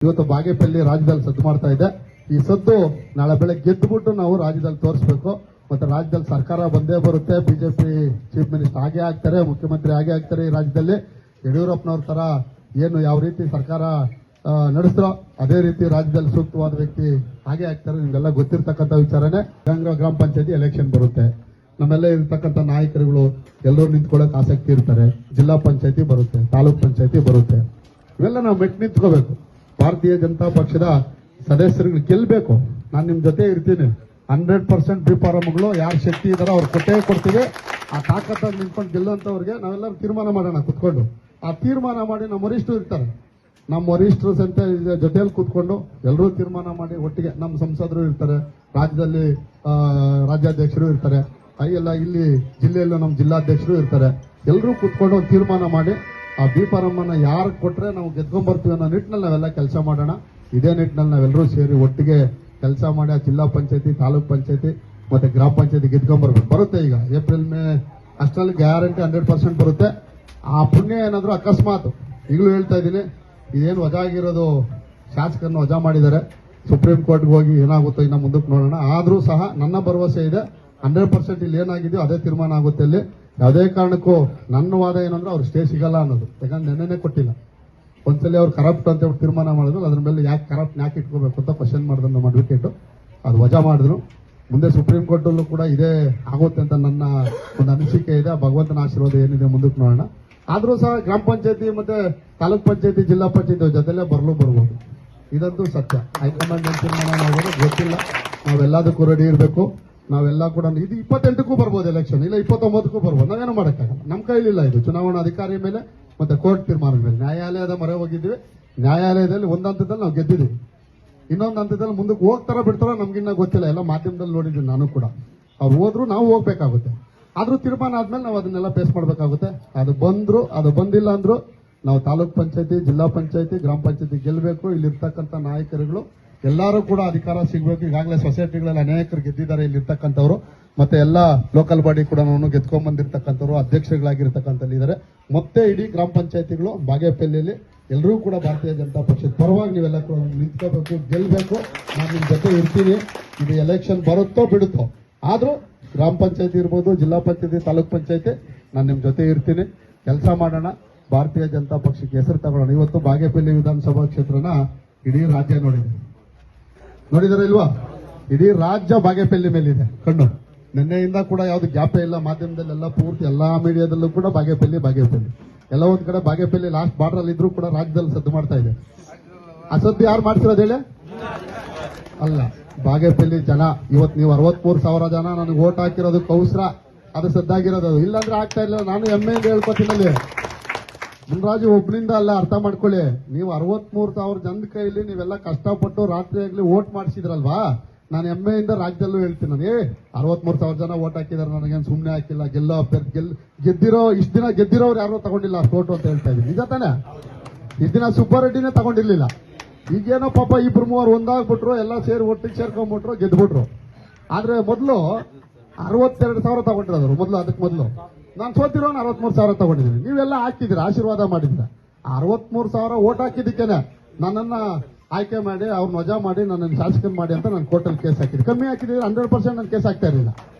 ಇವತ್ತು ಬಾಗೇಪಲ್ಲಿ ರಾಜ್ಯದಲ್ಲಿ ಸದ್ದು ಮಾಡ್ತಾ ಇದೆ. ಈ ಸದ್ದು ನಾಳೆ ಬೆಳಗ್ಗೆ ಗೆದ್ದುಬಿಟ್ಟು ನಾವು ರಾಜ್ಯದಲ್ಲಿ ತೋರಿಸಬೇಕು. ಮತ್ತೆ ರಾಜ್ಯದಲ್ಲಿ ಸರ್ಕಾರ ಬಂದೇ ಬರುತ್ತೆ. ಬಿಜೆಪಿ ಚೀಫ್ ಮಿನಿಸ್ಟರ್ ಆಗೇ ಆಗ್ತಾರೆ, ಮುಖ್ಯಮಂತ್ರಿ ಆಗೇ ಆಗ್ತಾರೆ. ಈ ರಾಜ್ಯದಲ್ಲಿ ಯಡಿಯೂರಪ್ಪನವ್ರ ತರ ಏನು ಯಾವ ರೀತಿ ಸರ್ಕಾರ ನಡೆಸಿರೋ ಅದೇ ರೀತಿ ರಾಜ್ಯದಲ್ಲಿ ಸೂಕ್ತವಾದ ವ್ಯಕ್ತಿ ಹಾಗೆ ಆಗ್ತಾರೆ. ನಿಮ್ಗೆಲ್ಲ ಗೊತ್ತಿರ್ತಕ್ಕಂಥ ವಿಚಾರನೇ. ಗ್ರಾಮ ಪಂಚಾಯತಿ ಎಲೆಕ್ಷನ್ ಬರುತ್ತೆ. ನಮ್ಮೆಲ್ಲ ಇರ್ತಕ್ಕಂಥ ನಾಯಕರುಗಳು ಎಲ್ಲರೂ ನಿಂತ್ಕೊಳ್ಳೋಕೆ ಆಸಕ್ತಿ ಇರ್ತಾರೆ. ಜಿಲ್ಲಾ ಪಂಚಾಯತಿ ಬರುತ್ತೆ, ತಾಲೂಕ್ ಪಂಚಾಯತಿ ಬರುತ್ತೆ. ಇವೆಲ್ಲ ನಾವು ಮೆಟ್ಟು ನಿಂತ್ಕೋಬೇಕು. ಭಾರತೀಯ ಜನತಾ ಪಕ್ಷದ ಸದಸ್ಯರುಗಳು ಗೆಲ್ಲಬೇಕು. ನಾನು ನಿಮ್ ಜೊತೆ ಇರ್ತೀನಿ. 100% ಬಿ ಫಾರಮ್ಗಳು ಯಾರು ಶಕ್ತಿ ಇದಾರೋ ಅವ್ರು ಕೊಟ್ಟೇ ಕೊಡ್ತೀವಿ. ಆ ತಾಕತ್ತಾಗಿ ನಿಂತ್ಕೊಂಡು ಗೆಲ್ಲುವಂತವ್ರಿಗೆ ನಾವೆಲ್ಲರೂ ತೀರ್ಮಾನ ಮಾಡೋಣ ಕುತ್ಕೊಂಡು. ಆ ತೀರ್ಮಾನ ಮಾಡಿ ನಮ್ಮ ವರಿಷ್ಠರು ಇರ್ತಾರೆ. ನಮ್ಮ ವರಿಷ್ಠರು ಸಂತೆ ಜೊತೆಯಲ್ಲಿ ಕೂತ್ಕೊಂಡು ಎಲ್ಲರೂ ತೀರ್ಮಾನ ಮಾಡಿ ಒಟ್ಟಿಗೆ ನಮ್ಮ ಸಂಸದರು ಇರ್ತಾರೆ, ರಾಜ್ಯದಲ್ಲಿ ರಾಜ್ಯಾಧ್ಯಕ್ಷರು ಇರ್ತಾರೆ, ಎಲ್ಲ ಇಲ್ಲಿ ಜಿಲ್ಲೆಯಲ್ಲೂ ನಮ್ಮ ಜಿಲ್ಲಾಧ್ಯಕ್ಷರು ಇರ್ತಾರೆ. ಎಲ್ಲರೂ ಕೂತ್ಕೊಂಡು ಒಂದು ತೀರ್ಮಾನ ಮಾಡಿ ಆ ಬಿ ಫಾರಮ್ ಅನ್ನ ಯಾರು ಕೊಟ್ರೆ ನಾವು ಗೆದ್ಕೊಂಡ್ಬರ್ತೀವಿ ಅನ್ನೋ ನಿಟ್ಟಿನಲ್ಲಿ ನಾವೆಲ್ಲ ಕೆಲಸ ಮಾಡೋಣ. ಇದೇ ನಿಟ್ಟಿನಲ್ಲಿ ನಾವೆಲ್ಲರೂ ಸೇರಿ ಒಟ್ಟಿಗೆ ಕೆಲಸ ಮಾಡಿ ಆ ಜಿಲ್ಲಾ ಪಂಚಾಯತಿ, ತಾಲೂಕ್ ಪಂಚಾಯತಿ ಮತ್ತೆ ಗ್ರಾಮ ಪಂಚಾಯತಿ ಗೆದ್ಕೊಂಡ್ಬರ್ಬೇಕು. ಬರುತ್ತೆ ಈಗ ಏಪ್ರಿಲ್ ಮೇ ಅಷ್ಟರಲ್ಲಿ ಗ್ಯಾರಂಟಿ 100% ಬರುತ್ತೆ. ಆ ಪುಣ್ಯ ಏನಾದ್ರು ಅಕಸ್ಮಾತ್ ಈಗಲೂ ಹೇಳ್ತಾ ಇದ್ದೀನಿ, ಇದೇನು ವಜಾ ಆಗಿರೋದು ಶಾಸಕರನ್ನು ವಜಾ ಮಾಡಿದ್ದಾರೆ. ಸುಪ್ರೀಂ ಕೋರ್ಟ್ಗೆ ಹೋಗಿ ಏನಾಗುತ್ತೋ ಇನ್ನು ಮುಂದಕ್ಕೆ ನೋಡೋಣ. ಆದ್ರೂ ಸಹ ನನ್ನ ಭರವಸೆ ಇದೆ 100% ಇಲ್ಲಿ ಏನಾಗಿದೆಯೋ ಅದೇ ತೀರ್ಮಾನ ಆಗುತ್ತೆ. ಇಲ್ಲಿ ಯಾವುದೇ ಕಾರಣಕ್ಕೂ ನನ್ನ ವಾದ ಏನಂದ್ರೆ ಅವ್ರು ಸ್ಟೇ ಸಿಗಲ್ಲ ಅನ್ನೋದು. ಯಾಕಂದ್ರೆ ನೆನ್ನೆನೇ ಕೊಟ್ಟಿಲ್ಲ. ಒಂದ್ಸಲಿ ಅವ್ರು ಕರಪ್ಟ್ ಅಂತ ತೀರ್ಮಾನ ಮಾಡಿದ್ರು. ಅದ್ರ ಮೇಲೆ ಯಾಕೆ ಇಟ್ಕೋಬೇಕು ಅಂತ ಕ್ವಶನ್ ಮಾಡಿದ್ರು ನಮ್ಮ ಅಡ್ವೊಕೇಟ್. ಅದು ವಜಾ ಮಾಡಿದ್ರು. ಮುಂದೆ ಸುಪ್ರೀಂ ಕೋರ್ಟ್ ಅಲ್ಲೂ ಕೂಡ ಇದೇ ಆಗುತ್ತೆ ಅಂತ ನನ್ನ ಒಂದು ಅನಿಸಿಕೆ ಇದೆ. ಭಗವಂತನ ಆಶೀರ್ವಾದ ಏನಿದೆ ಮುಂದಕ್ಕೆ ನೋಡೋಣ. ಆದ್ರೂ ಸಹ ಗ್ರಾಮ ಪಂಚಾಯತಿ ಮತ್ತೆ ತಾಲೂಕ್ ಪಂಚಾಯತಿ, ಜಿಲ್ಲಾ ಪಂಚಾಯತಿ ಜೊತೆಲೇ ಬರ್ಬೋದು. ಇದಂತೂ ಸತ್ಯ. ಹೈಕಮಾಂಡ್ ಏನ್ ತೀರ್ಮಾನ ಮಾಡೋದು ಗೊತ್ತಿಲ್ಲ. ನಾವೆಲ್ಲದಕ್ಕೂ ರೆಡಿ ಇರಬೇಕು. ನಾವೆಲ್ಲ ಕೂಡ ಇದು 28ಕ್ಕೂ ಬರ್ಬೋದು ಎಲೆಕ್ಷನ್, ಇಲ್ಲ 29ಕ್ಕೂ ಬರ್ಬೋದು. ನಾವೇನು ಮಾಡೋಕ್ಕಾಗಲ್ಲ. ನಮ್ಮ ಕೈಲಿಲ್ಲ. ಇದು ಚುನಾವಣಾ ಅಧಿಕಾರಿ ಮೇಲೆ ಮತ್ತೆ ಕೋರ್ಟ್ ತೀರ್ಮಾನದ ಮೇಲೆ. ನ್ಯಾಯಾಲಯದ ಮೊರೆ ಹೋಗಿದ್ವಿ. ನ್ಯಾಯಾಲಯದಲ್ಲಿ ಒಂದು ಹಂತದಲ್ಲಿ ನಾವು ಗೆದ್ದಿದ್ದೀವಿ. ಇನ್ನೊಂದು ಹಂತದಲ್ಲಿ ಮುಂದಕ್ಕೆ ಹೋಗ್ತಾರ ಬಿಡ್ತಾರೋ ನಮ್ಗಿನ್ನ ಗೊತ್ತಿಲ್ಲ. ಎಲ್ಲ ಮಾಧ್ಯಮದಲ್ಲಿ ನೋಡಿದ್ದೀನಿ ನಾನು ಕೂಡ. ಅವ್ರು ಹೋದ್ರು ನಾವು ಹೋಗ್ಬೇಕಾಗುತ್ತೆ. ಆದ್ರೂ ತೀರ್ಮಾನ ಆದ್ಮೇಲೆ ನಾವು ಅದನ್ನೆಲ್ಲ ಫೇಸ್ ಮಾಡ್ಬೇಕಾಗುತ್ತೆ. ಅದು ಬಂದ್ರು, ಅದು ಬಂದಿಲ್ಲ ಅಂದ್ರು ನಾವು ತಾಲೂಕ್ ಪಂಚಾಯತಿ, ಜಿಲ್ಲಾ ಪಂಚಾಯತಿ, ಗ್ರಾಮ ಪಂಚಾಯತಿ ಗೆಲ್ಲಬೇಕು. ಇಲ್ಲಿರ್ತಕ್ಕಂಥ ನಾಯಕರುಗಳು ಎಲ್ಲರೂ ಕೂಡ ಅಧಿಕಾರ ಸಿಗಬೇಕು. ಈಗಾಗಲೇ ಸೊಸೈಟಿಗಳಲ್ಲಿ ಅನೇಕರು ಗೆದ್ದಿದ್ದಾರೆ ಇಲ್ಲಿರ್ತಕ್ಕಂಥವ್ರು. ಮತ್ತೆ ಎಲ್ಲ ಲೋಕಲ್ ಬಾಡಿ ಕೂಡ ಗೆದ್ಕೊಂಡ್ ಬಂದಿರತಕ್ಕಂಥವ್ರು, ಅಧ್ಯಕ್ಷರುಗಳಾಗಿರ್ತಕ್ಕಂಥ ಇದ್ದಾರೆ. ಮತ್ತೆ ಇಡೀ ಗ್ರಾಮ ಪಂಚಾಯತಿಗಳು ಬಾಗೇಪಲ್ಲಿಯಲ್ಲಿ ಎಲ್ಲರೂ ಕೂಡ ಭಾರತೀಯ ಜನತಾ ಪಕ್ಷದ ಪರವಾಗಿ ನೀವೆಲ್ಲ ಕೂಡ ನಿಂತ್ಕೋಬೇಕು, ಗೆಲ್ಲಬೇಕು. ನಾನು ನಿಮ್ ಜೊತೆ ಇರ್ತೀನಿ. ಇದು ಎಲೆಕ್ಷನ್ ಬರುತ್ತೋ ಬಿಡುತ್ತೋ, ಆದ್ರೂ ಗ್ರಾಮ ಪಂಚಾಯತಿ ಇರ್ಬೋದು, ಜಿಲ್ಲಾ ಪಂಚಾಯತಿ, ತಾಲೂಕ್ ಪಂಚಾಯತಿ ನಾನು ನಿಮ್ ಜೊತೆ ಇರ್ತೀನಿ. ಕೆಲಸ ಮಾಡೋಣ. ಭಾರತೀಯ ಜನತಾ ಪಕ್ಷಕ್ಕೆ ಹೆಸರು ತಗೊಳ್ಳೋಣ. ಇವತ್ತು ಬಾಗೇಪಲ್ಲಿ ವಿಧಾನಸಭಾ ಕ್ಷೇತ್ರನ ಇಡೀ ರಾಜ್ಯ ನೋಡಿದಾರೆ ಇಲ್ವಾ? ಇಡೀ ರಾಜ್ಯ ಬಾಗೇಪಲ್ಲಿ ಮೇಲಿದೆ ಕಣ್ಣು. ನಿನ್ನೆಯಿಂದ ಕೂಡ ಯಾವ್ದು ಗ್ಯಾಪೇ ಇಲ್ಲ. ಮಾಧ್ಯಮದಲ್ಲೆಲ್ಲ ಪೂರ್ತಿ ಎಲ್ಲಾ ಮೀಡಿಯಾದಲ್ಲೂ ಕೂಡ ಬಾಗೇಪಲ್ಲಿ ಎಲ್ಲ ಒಂದ್ ಕಡೆ ಬಾಗೇಪಲ್ಲಿ ಲಾಸ್ಟ್ ಬಾರ್ಡರ್ ಅಲ್ಲಿ ಇದ್ರೂ ಕೂಡ ರಾಜ್ಯದಲ್ಲಿ ಸದ್ದು ಮಾಡ್ತಾ ಇದೆ. ಆ ಸದ್ದು ಯಾರು ಮಾಡ್ತಿರೋದು ಹೇಳಿ? ಅಲ್ಲ, ಬಾಗೇಪಲ್ಲಿ ಜನ. ಇವತ್ತು ನೀವು 63,000 ಜನ ನನಗೆ ಓಟ್ ಹಾಕಿರೋದಕ್ಕೆ ಅವಸರ, ಅದು ಸದ್ದಾಗಿರೋದು. ಇಲ್ಲಾಂದ್ರೆ ಆಗ್ತಾ ಇಲ್ಲ. ನಾನು ಹೆಮ್ಮೆಯಿಂದ ಹೇಳ್ಕೊತೀನಲ್ಲಿ. ಮುನ್ರಾಜು ಒಬ್ಬನಿಂದ ಅಲ್ಲ, ಅರ್ಥ ಮಾಡ್ಕೊಳ್ಳಿ. ನೀವು 63,000 ಜನದ ಕೈಲಿ ನೀವೆಲ್ಲ ಕಷ್ಟಪಟ್ಟು ರಾತ್ರಿ ಆಗ್ಲಿ ಓಟ್ ಮಾಡಿಸಿದ್ರಲ್ವಾ. ನಾನು ಹೆಮ್ಮೆಯಿಂದ ರಾಜ್ಯದಲ್ಲೂ ಹೇಳ್ತೀನಿ. ನಾನು 63,000 ಜನ ಓಟ್ ಹಾಕಿದಾರೆ, ನನಗೇನು ಸುಮ್ಮನೆ ಹಾಕಿಲ್ಲ. ಗೆಲ್ಲೋ ಅಭ್ಯರ್ಥಿ ಗೆದ್ದಿರೋ ಇಷ್ಟು ದಿನ ಗೆದ್ದಿರೋರು ಯಾರು ತಗೊಂಡಿಲ್ಲ ಅಷ್ಟು ಓಟು ಅಂತ ಹೇಳ್ತಾ ಇದ್ದೀನಿ. ನಿಜ ತಾನೆ? ಇಷ್ಟು ದಿನ ಸುಬ್ಬಾರೆಡ್ಡಿನೇ ತಗೊಂಡಿರ್ಲಿಲ್ಲ. ಈಗೇನೋ ಪಾಪ 2-3 ಒಂದಾಗ್ಬಿಟ್ರು, ಎಲ್ಲ ಸೇರಿ ಒಟ್ಟಿಗೆ ಸೇರ್ಕೊಂಡ್ಬಿಟ್ರು, ಗೆದ್ಬಿಟ್ರು. ಆದ್ರೆ ಮೊದಲು 62,000 ತಗೊಂಡಿರೋರು. ಅದಕ್ಕೆ ಮೊದಲು ನಾನು ಸೋತಿರೋನು 63,000 ತಗೊಂಡಿದ್ದೀನಿ. ನೀವೆಲ್ಲ ಹಾಕಿದ್ದೀರಾ, ಆಶೀರ್ವಾದ ಮಾಡಿದ್ರ. 63,000 ಓಟ್ ಹಾಕಿದ್ದಕ್ಕೇನೆ ನನ್ನನ್ನ ಆಯ್ಕೆ ಮಾಡಿ ಅವ್ರನ್ನ ವಜಾ ಮಾಡಿ ನನ್ನನ್ನು ಶಾಸಕನ್ ಮಾಡಿ ಅಂತ ನಾನು ಕೋರ್ಟಲ್ಲಿ ಕೇಸ್ ಹಾಕಿದ್ದೆ. ಕಮ್ಮಿ ಹಾಕಿದ್ರೆ 100% ನಾನು ಕೇಸ್ ಹಾಕ್ತಾ ಇರಲಿಲ್ಲ.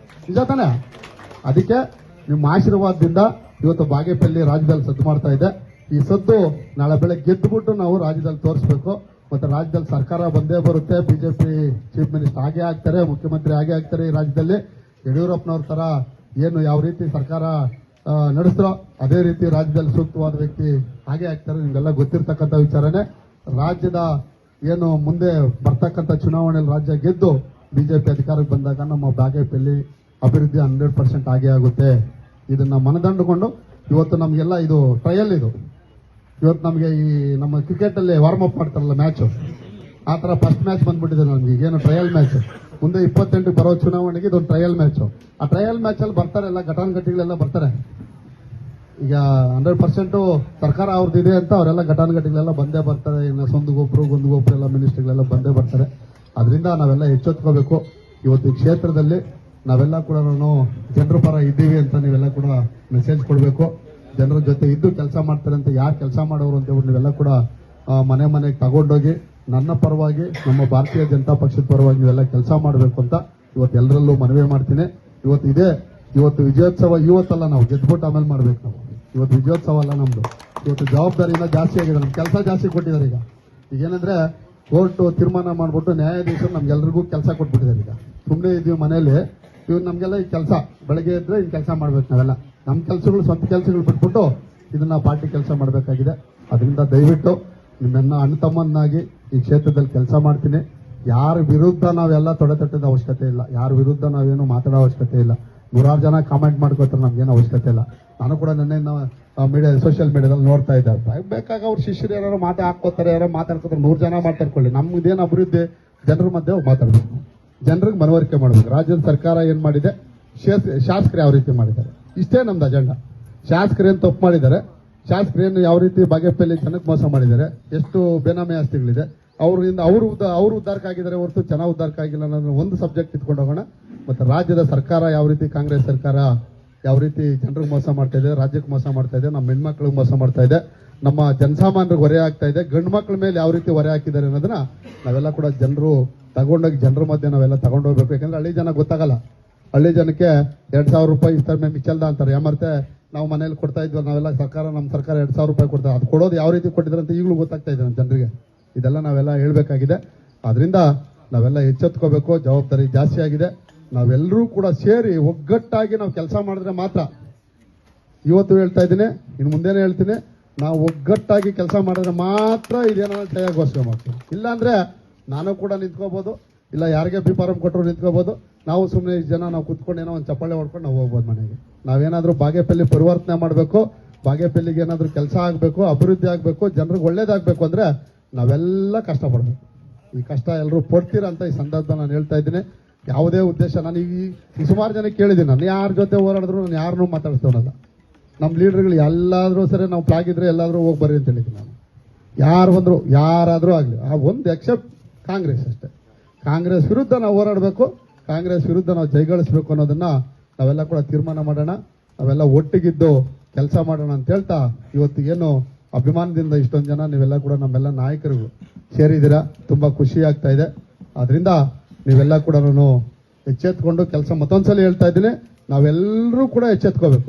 ನಿಜ ತಾನೆ? ಅದಕ್ಕೆ ನಿಮ್ಮ ಆಶೀರ್ವಾದದಿಂದ ಇವತ್ತು ಬಾಗೇಪಲ್ಲಿ ರಾಜ್ಯದಲ್ಲಿ ಸದ್ದು ಮಾಡ್ತಾ ಇದೆ. ಈ ಸದ್ದು ನಾಳೆ ಬೆಳಗ್ಗೆ ಗೆದ್ದುಬಿಟ್ಟು ನಾವು ರಾಜ್ಯದಲ್ಲಿ ತೋರಿಸಬೇಕು. ಮತ್ತೆ ರಾಜ್ಯದಲ್ಲಿ ಸರ್ಕಾರ ಬಂದೇ ಬರುತ್ತೆ. ಬಿಜೆಪಿ ಚೀಫ್ ಮಿನಿಸ್ಟರ್ ಆಗೇ ಆಗ್ತಾರೆ, ಮುಖ್ಯಮಂತ್ರಿ ಆಗೇ ಆಗ್ತಾರೆ. ಈ ರಾಜ್ಯದಲ್ಲಿ ಯಡಿಯೂರಪ್ಪನವ್ರ ತರ ಏನು ಯಾವ ರೀತಿ ಸರ್ಕಾರ ನಡೆಸಿರೋ ಅದೇ ರೀತಿ ರಾಜ್ಯದಲ್ಲಿ ಸೂಕ್ತವಾದ ವ್ಯಕ್ತಿ ಹಾಗೆ ಆಗ್ತಾರೆ. ನಿಮ್ಗೆಲ್ಲ ಗೊತ್ತಿರ್ತಕ್ಕಂಥ ವಿಚಾರನೇ. ರಾಜ್ಯದ ಏನು ಮುಂದೆ ಬರ್ತಕ್ಕಂಥ ಚುನಾವಣೆಯಲ್ಲಿ ರಾಜ್ಯ ಗೆದ್ದು ಬಿಜೆಪಿ ಅಧಿಕಾರಕ್ಕೆ ಬಂದಾಗ ನಮ್ಮ ಬಾಗೇಪಲ್ಲಿ ಅಭಿವೃದ್ಧಿ 100% ಆಗೇ ಆಗುತ್ತೆ. ಇದನ್ನ ಮನದಂಡುಕೊಂಡು ಇವತ್ತು ನಮಗೆಲ್ಲ ಇದು ಟ್ರಯಲ್. ಇವತ್ತು ನಮಗೆ ಈ ನಮ್ಮ ಕ್ರಿಕೆಟ್ ಅಲ್ಲಿ ವಾರ್ಮ್ ಅಪ್ ಮಾಡ್ತಾರಲ್ಲ ಮ್ಯಾಚ್, ಆ ತರ ಫಸ್ಟ್ ಮ್ಯಾಚ್ ಬಂದ್ಬಿಟ್ಟಿದೆ ನಮ್ಗೆ. ಈಗೇನು ಟ್ರಯಲ್ ಮ್ಯಾಚ್. ಮುಂದೆ 28 ಬರೋ ಚುನಾವಣೆಗೆ ಇದೊಂದು ಟ್ರಯಲ್ ಮ್ಯಾಚ್. ಆ ಟ್ರಯಲ್ ಮ್ಯಾಚ್ ಅಲ್ಲಿ ಬರ್ತಾರೆ ಎಲ್ಲ ಘಟಾನುಘಟಿಗಳೆಲ್ಲ ಬರ್ತಾರೆ. ಈಗ 100% ಸರ್ಕಾರ ಅವ್ರದ್ದಿದೆ ಅಂತ ಅವರೆಲ್ಲ ಘಟಾನುಘಟಿಗಳೆಲ್ಲ ಬಂದೇ ಬರ್ತಾರೆ. ಇನ್ನು ಗೊಂದುಗೊಬ್ರು ಎಲ್ಲ ಮಿನಿಸ್ಟರ್ಗಳೆಲ್ಲ ಬಂದೇ ಬರ್ತಾರೆ. ಅದರಿಂದ ನಾವೆಲ್ಲ ಎಚ್ಚೆತ್ಕೋಬೇಕು. ಇವತ್ತು ಈ ಕ್ಷೇತ್ರದಲ್ಲಿ ನಾವೆಲ್ಲ ಕೂಡ ಜನರ ಪರ ಇದ್ದೀವಿ ಅಂತ ನೀವೆಲ್ಲ ಕೂಡ ಮೆಸೇಜ್ ಕೊಡಬೇಕು. ಜನರ ಜೊತೆ ಇದ್ದು ಕೆಲಸ ಮಾಡ್ತಾರೆ ಅಂತ, ಯಾರು ಕೆಲಸ ಮಾಡೋರು ಅಂತ ನೀವೆಲ್ಲ ಕೂಡ ಮನೆ ಮನೆಗೆ ತಗೊಂಡೋಗಿ ನನ್ನ ಪರವಾಗಿ ನಮ್ಮ ಭಾರತೀಯ ಜನತಾ ಪಕ್ಷದ ಪರವಾಗಿ ನೀವೆಲ್ಲ ಕೆಲಸ ಮಾಡಬೇಕು ಅಂತ ಇವತ್ತು ಎಲ್ಲರಲ್ಲೂ ಮನವಿ ಮಾಡ್ತೀನಿ. ಇವತ್ತು ವಿಜಯೋತ್ಸವ ಇವತ್ತಲ್ಲ, ನಾವು ಗೆದ್ಬಿಟ್ಟು ಆಮೇಲೆ ಮಾಡ್ಬೇಕು. ನಾವು ಇವತ್ತು ವಿಜಯೋತ್ಸವ ಅಲ್ಲ ನಮ್ದು, ಇವತ್ತು ಜವಾಬ್ದಾರಿಯಿಂದ ಜಾಸ್ತಿ ಆಗಿದೆ, ನಮ್ಗೆ ಕೆಲಸ ಜಾಸ್ತಿ ಕೊಟ್ಟಿದ್ದಾರೆ. ಈಗೇನಂದ್ರೆ ಕೋರ್ಟ್ ತೀರ್ಮಾನ ಮಾಡ್ಬಿಟ್ಟು ನ್ಯಾಯಾಧೀಶರು ನಮ್ಗೆಲ್ರಿಗೂ ಕೆಲಸ ಕೊಟ್ಬಿಟ್ಟಿದ್ದಾರೆ. ಈಗ ಸುಮ್ಮನೆ ಇದೀವಿ ಮನೆಯಲ್ಲಿ, ಇವ್ರು ನಮ್ಗೆಲ್ಲ ಈ ಕೆಲಸ ಬೆಳಗ್ಗೆ ಇದ್ರೆ ಇನ್ ಕೆಲಸ ಮಾಡ್ಬೇಕು. ನಾವೆಲ್ಲ ನಮ್ಮ ಕೆಲಸಗಳು ಸ್ವಂತ ಕೆಲಸಗಳು ಬಿಟ್ಬಿಟ್ಟು ಇದನ್ನ ಪಾರ್ಟಿ ಕೆಲಸ ಮಾಡಬೇಕಾಗಿದೆ. ಅದರಿಂದ ದಯವಿಟ್ಟು ನಿಮ್ಮನ್ನ ಅಣ್ಣ ತಮ್ಮನ್ನಾಗಿ ಈ ಕ್ಷೇತ್ರದಲ್ಲಿ ಕೆಲಸ ಮಾಡ್ತೀನಿ. ಯಾರ ವಿರುದ್ಧ ನಾವೆಲ್ಲ ತೊಡೆತಟ್ಟದ ಅವಶ್ಯಕತೆ ಇಲ್ಲ, ಯಾರ ವಿರುದ್ಧ ನಾವೇನು ಮಾತಾಡೋ ಅವಶ್ಯಕತೆ ಇಲ್ಲ. 100 ಜನ ಕಾಮೆಂಟ್ ಮಾಡ್ಕೋತಾರೆ, ನಮ್ಗೇನು ಅವಶ್ಯಕತೆ ಇಲ್ಲ. ನಾನು ಕೂಡ ನೆನ್ನೆ ಮೀಡಿಯಾ ಸೋಷಿಯಲ್ ಮೀಡಿಯಾದಲ್ಲಿ ನೋಡ್ತಾ ಇದ್ದೆ. ಬೇಕಾಗ ಅವ್ರ ಶಿಷ್ಯರು ಯಾರು ಮಾತಾ ಹಾಕೋತಾರೆ, ಯಾರೋ ಮಾತಾಡ್ಕೋತಾರೆ, 100 ಜನ ಮಾತಾಡ್ಕೊಳ್ಳಿ. ನಮ್ದೇನು ಅಭಿವೃದ್ಧಿ ಜನರ ಮಧ್ಯೆ ಮಾತಾಡ್ಬೇಕು, ಜನರಿಗೆ ಮನವರಿಕೆ ಮಾಡಬೇಕು. ರಾಜ್ಯದ ಸರ್ಕಾರ ಏನ್ ಮಾಡಿದೆ, ಶಾಸಕರು ಯಾವ ರೀತಿ ಮಾಡಿದ್ದಾರೆ, ಇಷ್ಟೇ ನಮ್ದು ಅಜೆಂಡಾ. ಶಾಸಕರು ಏನು ತಪ್ಪು ಮಾಡಿದ್ದಾರೆ, ಶಾಸಕರೇನು ಯಾವ ರೀತಿ ಬಾಗೇಪಲ್ಲಿ ಜನಕ್ಕೆ ಮೋಸ ಮಾಡಿದ್ದಾರೆ, ಎಷ್ಟು ಬೇನಾಮಿ ಆಸ್ತಿಗಳಿದೆ, ಅವರು ಉದ್ಧಾರಕ್ಕಾಗಿದ್ದಾರೆ ಹೊರತು ಜನ ಉದ್ಧಾರಕ್ಕಾಗಿಲ್ಲ ಅನ್ನೋದನ್ನ ಒಂದು ಸಬ್ಜೆಕ್ಟ್ ಇಟ್ಕೊಂಡು ಹೋಗೋಣ. ಮತ್ತೆ ರಾಜ್ಯದ ಸರ್ಕಾರ ಯಾವ ರೀತಿ, ಕಾಂಗ್ರೆಸ್ ಸರ್ಕಾರ ಯಾವ ರೀತಿ ಜನರಿಗೆ ಮೋಸ ಮಾಡ್ತಾ ಇದೆ, ರಾಜ್ಯಕ್ಕೆ ಮೋಸ ಮಾಡ್ತಾ ಇದೆ, ನಮ್ಮ ಹೆಣ್ಮಕ್ಳಿಗೆ ಮೋಸ ಮಾಡ್ತಾ ಇದೆ, ನಮ್ಮ ಜನಸಾಮಾನ್ಯರಿಗೆ ಹೊರೆ ಆಗ್ತಾ ಇದೆ, ಗಂಡು ಮಕ್ಕಳ ಮೇಲೆ ಯಾವ ರೀತಿ ಹೊರೆ ಹಾಕಿದ್ದಾರೆ ಅನ್ನೋದನ್ನ ನಾವೆಲ್ಲ ಕೂಡ ಜನರು ತಗೊಂಡೋಗಿ ಜನರ ಮಧ್ಯೆ ನಾವೆಲ್ಲ ತಗೊಂಡೋಗ್ಬೇಕು. ಯಾಕಂದ್ರೆ ಹಳ್ಳಿ ಜನ ಗೊತ್ತಾಗಲ್ಲ, ಹಳ್ಳಿ ಜನಕ್ಕೆ 2,000 ರೂಪಾಯಿ ಇಸ್ತಾರೆ ಮಿಚ್ಚಲ್ದ ಅಂತಾರೆ. ಯಾಮರ್ತೆ ನಾವು ಮನೇಲಿ ಕೊಡ್ತಾ ಇದ್ವಿ, ನಾವೆಲ್ಲ ನಮ್ಮ ಸರ್ಕಾರ 2,000 ರೂಪಾಯಿ ಕೊಡ್ತಾರೆ. ಅದು ಕೊಡೋದು ಯಾವ ರೀತಿ ಕೊಟ್ಟಿದ್ದಾರೆ ಅಂತ ಈಗಲೂ ಗೊತ್ತಾಗ್ತಾ ಇದೆ ನಮ್ಮ ಜನರಿಗೆ. ಇದೆಲ್ಲ ನಾವೆಲ್ಲ ಹೇಳ್ಬೇಕಾಗಿದೆ. ಅದರಿಂದ ನಾವೆಲ್ಲ ಎಚ್ಚೆತ್ಕೋಬೇಕು, ಜವಾಬ್ದಾರಿ ಜಾಸ್ತಿ ಆಗಿದೆ. ನಾವೆಲ್ಲರೂ ಕೂಡ ಸೇರಿ ಒಗ್ಗಟ್ಟಾಗಿ ನಾವು ಕೆಲಸ ಮಾಡಿದ್ರೆ ಮಾತ್ರ, ಇವತ್ತು ಹೇಳ್ತಾ ಇದ್ದೀನಿ, ಇನ್ನು ಮುಂದೆನೇ ಹೇಳ್ತೀನಿ, ನಾವು ಒಗ್ಗಟ್ಟಾಗಿ ಕೆಲಸ ಮಾಡಿದ್ರೆ ಮಾತ್ರ ಇದೇನೋ ಜಯ ಘೋಷಣೆ ಮಾಡ್ತೀವಿ. ಇಲ್ಲಾಂದ್ರೆ ನಾನು ಕೂಡ ನಿಂತ್ಕೋಬಹುದು, ಇಲ್ಲ ಯಾರಿಗೆ ಬಿಫಾರಂ ಕೊಟ್ಟರು ನಿಂತ್ಕೋಬಹುದು. ನಾವು ಸುಮ್ಮನೆ ಇಷ್ಟು ಜನ ನಾವು ಕುತ್ಕೊಂಡು ಏನೋ ಒಂದು ಚಪ್ಪಾಳೆ ಹೊಡ್ಕೊಂಡು ನಾವು ಹೋಗ್ಬೋದು ಮನೆಗೆ. ನಾವೇನಾದ್ರೂ ಬಾಗೇಪಲ್ಲಿ ಪರಿವರ್ತನೆ ಮಾಡಬೇಕು, ಬಾಗೇಪಲ್ಲಿಗೆ ಏನಾದ್ರೂ ಕೆಲಸ ಆಗಬೇಕು, ಅಭಿವೃದ್ಧಿ ಆಗಬೇಕು, ಜನರಿಗೆ ಒಳ್ಳೇದಾಗಬೇಕು ಅಂದ್ರೆ ನಾವೆಲ್ಲ ಕಷ್ಟಪಡಬೇಕು. ಈ ಕಷ್ಟ ಎಲ್ಲರೂ ಪಡ್ತೀರ ಅಂತ ಈ ಸಂದರ್ಭ ನಾನು ಹೇಳ್ತಾ ಇದ್ದೀನಿ. ಯಾವುದೇ ಉದ್ದೇಶ, ನಾನು ಈ ಸುಮಾರು ಜನ ಕೇಳಿದ್ದೀನಿ, ನಾನು ಯಾರ ಜೊತೆ ಹೋರಾಡಿದ್ರು ನಾನು ಯಾರನ್ನೂ ಮಾತಾಡ್ತವನಲ್ಲ. ನಮ್ಮ ಲೀಡರ್ಗಳು ಎಲ್ಲಾದ್ರೂ ಸರಿ ನಾವು ಫ್ಲಾಗ್ ಇದ್ರೆ ಎಲ್ಲಾದ್ರೂ ಹೋಗಿ ಬರ್ರಿ ಅಂತ ಹೇಳಿದ್ದೀನಿ ನಾನು. ಯಾರು ಬಂದ್ರು ಯಾರಾದ್ರೂ ಆಗಲಿ, ಆ ಒಂದು ಎಕ್ಸೆಪ್ಟ್ ಕಾಂಗ್ರೆಸ್ ಅಷ್ಟೇ. ಕಾಂಗ್ರೆಸ್ ವಿರುದ್ಧ ನಾವು ಹೋರಾಡಬೇಕು, ಕಾಂಗ್ರೆಸ್ ವಿರುದ್ಧ ನಾವು ಜೈಗಳಿಸಬೇಕು ಅನ್ನೋದನ್ನ ನಾವೆಲ್ಲ ಕೂಡ ತೀರ್ಮಾನ ಮಾಡೋಣ. ನಾವೆಲ್ಲ ಒಟ್ಟಿಗಿದ್ದು ಕೆಲಸ ಮಾಡೋಣ ಅಂತ ಹೇಳ್ತಾ, ಇವತ್ತಿಗೇನು ಅಭಿಮಾನದಿಂದ ಇಷ್ಟೊಂದು ಜನ ನೀವೆಲ್ಲ ಕೂಡ ನಮ್ಮೆಲ್ಲ ನಾಯಕರು ಸೇರಿದ್ದೀರಾ, ತುಂಬಾ ಖುಷಿ ಆಗ್ತಾ ಇದೆ. ಆದ್ರಿಂದ ನೀವೆಲ್ಲ ಕೂಡ ನಾನು ಎಚ್ಚೆತ್ಕೊಂಡು ಕೆಲಸ, ಮತ್ತೊಂದ್ಸಲ ಹೇಳ್ತಾ ಇದ್ದೀನಿ, ನಾವೆಲ್ಲರೂ ಕೂಡ ಎಚ್ಚೆತ್ಕೋಬೇಕು.